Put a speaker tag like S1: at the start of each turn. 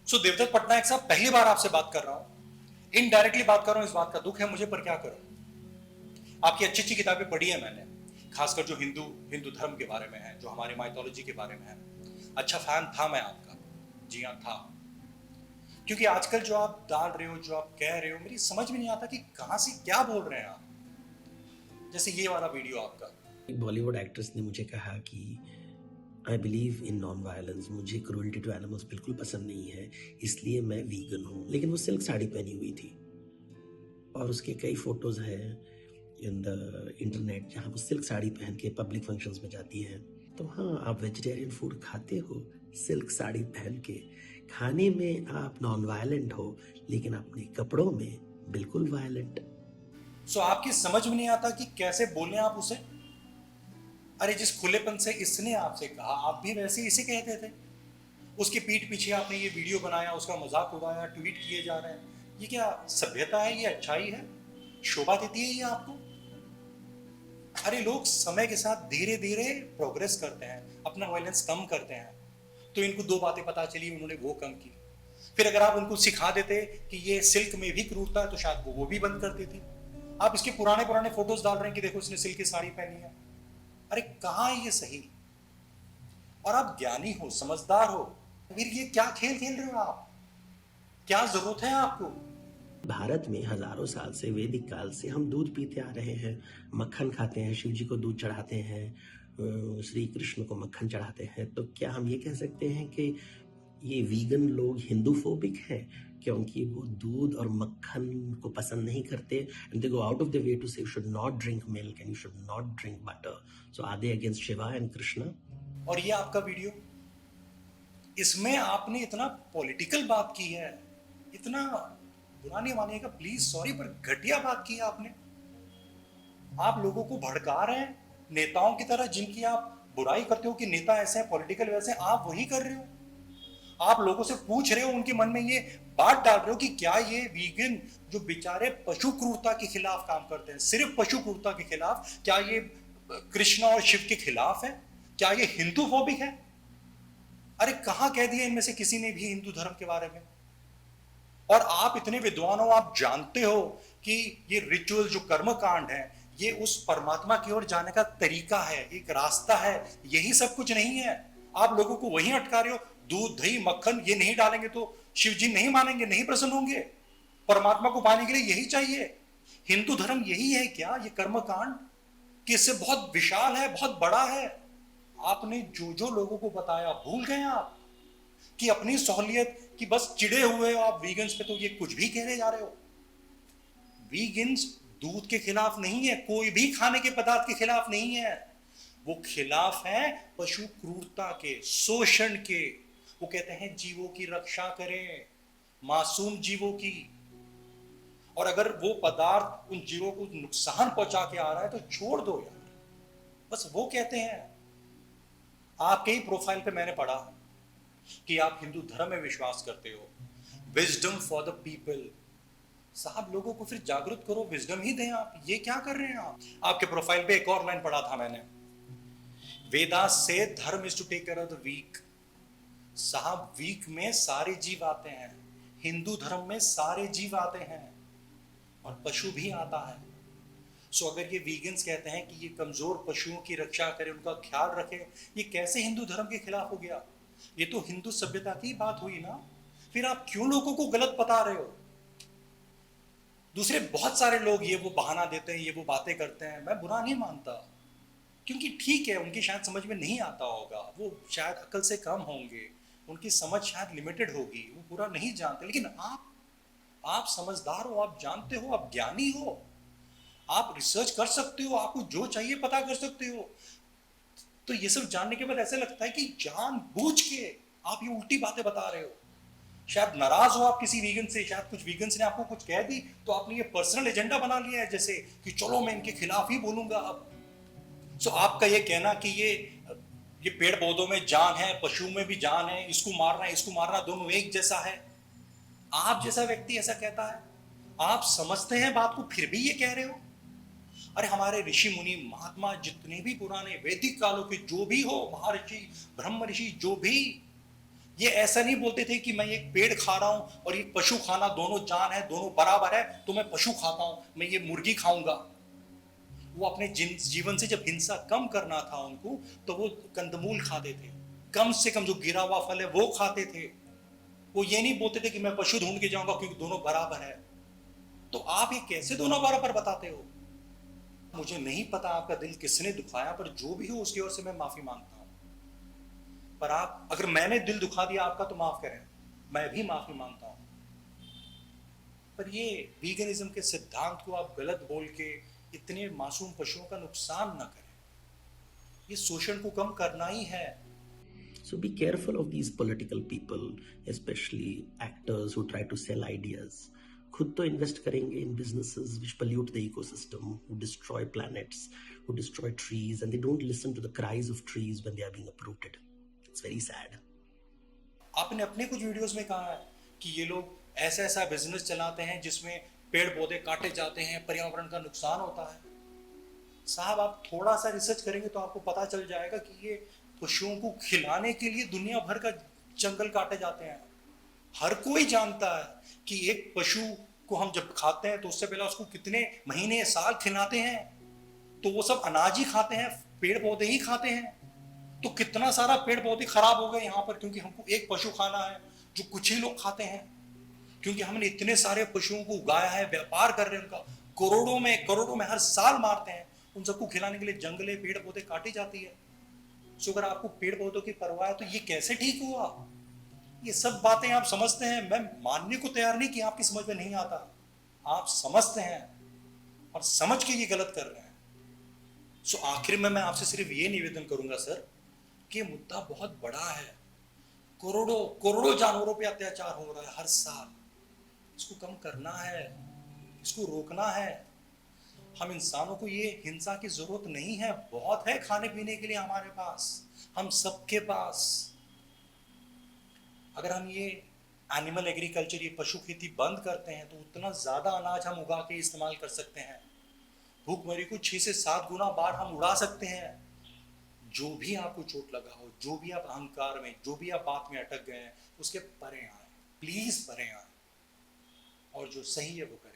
S1: सो देवदत्त पटनायक साहब, पहली बार आपसे बात कर रहा हूं, इनडायरेक्टली बात कर रहा हूं, इस बात का दुख है मुझे, पर क्या करूं। आपकी अच्छी अच्छी किताबें पढ़ी है मैंने, खासकर जो हिंदू हिंदू धर्म के बारे में है, जो हमारे माइथोलॉजी के बारे में है। अच्छा फैन था मैं आपका, जी हाँ था। क्योंकि आजकल जो आप डाल रहे हो, जो आप कह रहे हो, मेरी समझ में नहीं आता कि कहां से क्या बोल रहे हैं आप। जैसे ये वाला वीडियो आपका।
S2: एक बॉलीवुड एक्ट्रेस ने मुझे कहा कि I believe in non violence, मुझे क्रूरल्टी टू एनिमल्स बिल्कुल पसंद नहीं है, इसलिए मैं वीगन हूँ। लेकिन वो सिल्क साड़ी पहनी हुई थी और उसके कई फोटोज हैं इन द इंटरनेट जहाँ वो सिल्क साड़ी पहन के पब्लिक फंक्शंस में जाती है। तो हाँ, आप वेजिटेरियन फूड खाते हो सिल्क साड़ी पहन के, खाने में आप नॉन वायलेंट हो, लेकिन अपने कपड़ों में बिल्कुल वायलेंट।
S1: सो आपकी समझ में नहीं आता कि कैसे बोले आप उसे। अरे जिस खुलेपन से इसने आपसे कहा, आप भी वैसे ही इसे कहते थे। उसके पीठ पीछे आपने ये वीडियो बनाया, उसका मजाक उड़ाया, ट्वीट किए जा रहे हैं। ये क्या सभ्यता है? ये अच्छाई है? शोभा देती है ये आपको? अरे लोग समय के साथ धीरे धीरे प्रोग्रेस करते हैं, अपना वायलेंस कम करते हैं। तो इनको दो बातें पता चली, उन्होंने वो कम की। फिर अगर आप उनको सिखा देते कि ये सिल्क में भी क्रूरता है, तो शायद वो भी बंद कर देती। आप इसके पुराने पुराने फोटोज डाल रहे हैं कि देखो इसने सिल्क की साड़ी पहनी है। अरे कहाँ है ये सही? और आप ज्ञानी हो, समझदार हो, फिर ये क्या खेल खेल रहे हो आप? क्या जरूरत है आपको?
S2: भारत में हजारों साल से, वैदिक काल से हम दूध पीते आ रहे हैं, मक्खन खाते हैं, शिव जी को दूध चढ़ाते हैं, श्री कृष्ण को मक्खन चढ़ाते हैं। तो क्या हम ये कह सकते हैं कि ये वीगन लोग हिंदू फोबिक हैं क्योंकि वो दूध और मक्खन को पसंद नहीं करते, and they go out of the way to say you should not drink milk and you should not drink butter? So are they against Shiva and Krishna?
S1: और ये आपका वीडियो, इसमें आपने इतना पॉलिटिकल बात की है, इतना, बुरा नहीं मानिएगा प्लीज, सॉरी, पर घटिया बात की है आपने। आप लोगों को भड़का रहे हैं नेताओं की तरह, जिनकी आप बुराई करते हो कि नेता ऐसे हैं, पॉलिटिकल वैसे हैं, आप वही कर रहे हो। आप लोगों से पूछ रहे हो, उनके मन में ये बात डाल रहे हो कि क्या ये वीगन जो बेचारे पशु क्रूरता के खिलाफ काम करते हैं, सिर्फ पशु क्रूरता के खिलाफ, क्या ये कृष्णा और शिव के खिलाफ है? क्या ये हिंदू फोबिक है? अरे कहां कह दिया इनमें से किसी ने भी हिंदू धर्म के बारे में? और आप इतने विद्वान हो, आप जानते हो कि ये रिचुअल जो कर्म कांड है, ये उस परमात्मा की ओर जाने का तरीका है, एक रास्ता है, यही सब कुछ नहीं है। आप लोगों को वहीं अटका रहे हो। दूध दही मक्खन ये नहीं डालेंगे तो शिव जी नहीं मानेंगे, नहीं प्रसन्न होंगे। परमात्मा को पाने के लिए यही चाहिए। हिंदू धर्म यही है क्या, ये कर्म कांड? कि इससे बहुत विशाल है, बहुत बड़ा है। आपने जो जो लोगों को बताया, भूल गए आप कि अपनी सहूलियत की बस चिड़े हुए हो आप वीगन्स पे, तो ये कुछ भी कहने जा रहे हो। वीगन्स दूध के खिलाफ नहीं है, कोई भी खाने के पदार्थ के खिलाफ नहीं है। वो खिलाफ है पशु क्रूरता के, शोषण के। वो कहते हैं जीवों की रक्षा करें, मासूम जीवों की। और अगर वो पदार्थ उन जीवों को नुकसान पहुंचा के आ रहा है तो छोड़ दो यार, बस वो कहते हैं। आपके ही प्रोफाइल पे मैंने पढ़ा कि आप हिंदू धर्म में विश्वास करते हो, विजडम फॉर द पीपल। साहब लोगों को फिर जागरूक करो, विजडम ही दें आप। ये क्या कर रहे हैं आप? आपके प्रोफाइल पे एक और लाइन पढ़ा था मैंने, वेदास से dharma is to take care of the weak. साहब वीक में सारे जीव आते हैं, हिंदू धर्म में सारे जीव आते हैं, और पशु भी आता है। सो अगर ये वीगन्स कहते हैं कि ये कमजोर पशुओं की रक्षा करे, उनका ख्याल रखे, ये कैसे हिंदू धर्म के खिलाफ हो गया? ये तो हिंदू सभ्यता की बात हुई ना। फिर आप क्यों लोगों को गलत बता रहे हो? दूसरे बहुत सारे लोग ये वो बहाना देते हैं, ये वो बातें करते हैं, मैं बुरा नहीं मानता, क्योंकि ठीक है उनकी शायद समझ में नहीं आता होगा, वो शायद अकल से कम होंगे, उनकी समझ शायद लिमिटेड होगी, वो पूरा नहीं जानते। लेकिन आप समझदार हो, आप जानते हो, आप ज्ञानी हो, आप रिसर्च कर सकते हो, आपको जो चाहिए पता कर सकते हो। तो ये सब जानने के बाद ऐसा लगता है कि जानबूझ के आप ये उल्टी बातें बता रहे हो। शायद नाराज हो आप किसी वीगन से, शायद कुछ वीगन्स ने आपको कुछ कह दी, तो आपने ये पर्सनल एजेंडा बना लिया है, जैसे कि चलो मैं इनके खिलाफ ही बोलूंगा अब। सो आपका ये कहना कि ये पेड़ पौधों में जान है, पशुओं में भी जान है, इसको मारना दोनों एक जैसा है। आप जैसा व्यक्ति ऐसा कहता है, आप समझते हैं बात को, फिर भी ये कह रहे हो। अरे हमारे ऋषि मुनि महात्मा जितने भी पुराने वैदिक कालों के जो भी हो, महर्षि ब्रह्म ऋषि जो भी, ये ऐसा नहीं बोलते थे कि मैं एक पेड़ खा रहा हूं और ये पशु खाना दोनों जान है, दोनों बराबर है, तो मैं पशु खाता हूं, मैं ये मुर्गी खाऊंगा। वो अपने जीवन से जब हिंसा कम करना था उनको, तो वो कंदमूल खाते थे, कम से कम जो गिरा हुआ फल है वो खाते थे। वो ये नहीं बोलते थे कि मैं पशु ढूंढ के जाऊंगा क्योंकि दोनों बराबर है। तो आप ये कैसे दोनों बराबर बताते हो? मुझे नहीं पता आपका दिल किसने दुखाया, पर जो भी हो उसकी ओर से मैं माफी मांगता हूं। पर आप, अगर मैंने दिल दुखा दिया आपका तो माफ करें, मैं भी माफी मांगता हूं। पर ये वीगनिज्म के सिद्धांत को आप गलत बोल के इतने मासूम पशुओं का नुकसान ना करें। ये शोषण को कम करना ही है।
S2: So be careful of these political people, especially actors who try to sell ideas. खुद तो इन्वेस्ट करेंगे in businesses which pollute the ecosystem, who destroy planets, who destroy trees, and they don't listen to the cries of trees when they are being uprooted. It's very sad.
S1: आपने अपने कुछ videos में कहा है कि ये लोग ऐसा ऐसा बिजनेस चलाते हैं जिसमें पेड़ पौधे काटे जाते हैं, पर्यावरण का नुकसान होता है। साहब, आप थोड़ा सा रिसर्च करेंगे तो आपको पता चल जाएगा कि ये पशुओं को खिलाने के लिए दुनिया भर का जंगल काटे जाते हैं। हर कोई जानता है कि एक पशु को हम जब खाते हैं तो उससे पहले उसको कितने महीने साल खिलाते हैं। तो वो सब अनाज ही खाते हैं, पेड़ पौधे ही खाते हैं। तो कितना सारा पेड़ पौधे खराब हो गए यहाँ पर, क्योंकि हमको एक पशु खाना है जो कुछ ही लोग खाते हैं। क्योंकि हमने इतने सारे पशुओं को उगाया है, व्यापार कर रहे हैं उनका, करोड़ों में हर साल मारते हैं। उन सबको खिलाने के लिए जंगले पेड़ पौधे काटी जाती है। सो अगर आपको पेड़ पौधों की परवाह है तो ये कैसे ठीक हुआ? ये सब बातें आप समझते हैं, मैं मानने को तैयार नहीं कि आपकी समझ में नहीं आता। आप समझते हैं और समझ के ये गलत कर रहे हैं। सो आखिर में मैं आपसे सिर्फ ये निवेदन करूंगा सर कि ये मुद्दा बहुत बड़ा है। करोड़ों करोड़ों जानवरों पे अत्याचार हो रहा है हर साल। इसको कम करना है, इसको रोकना है। हम इंसानों को ये हिंसा की जरूरत नहीं है, बहुत है खाने पीने के लिए हमारे पास, हम सबके पास। अगर हम ये एनिमल एग्रीकल्चर, ये पशु खेती बंद करते हैं तो उतना ज्यादा अनाज हम उगा के इस्तेमाल कर सकते हैं। भूखमरी को 6 से 7 गुना बार हम उड़ा सकते हैं। जो भी आपको चोट लगा हो, जो भी आप अहंकार में, जो भी आप बात में अटक गए हैं, उसके परे आए, प्लीज परे आए, और जो सही है वो करें।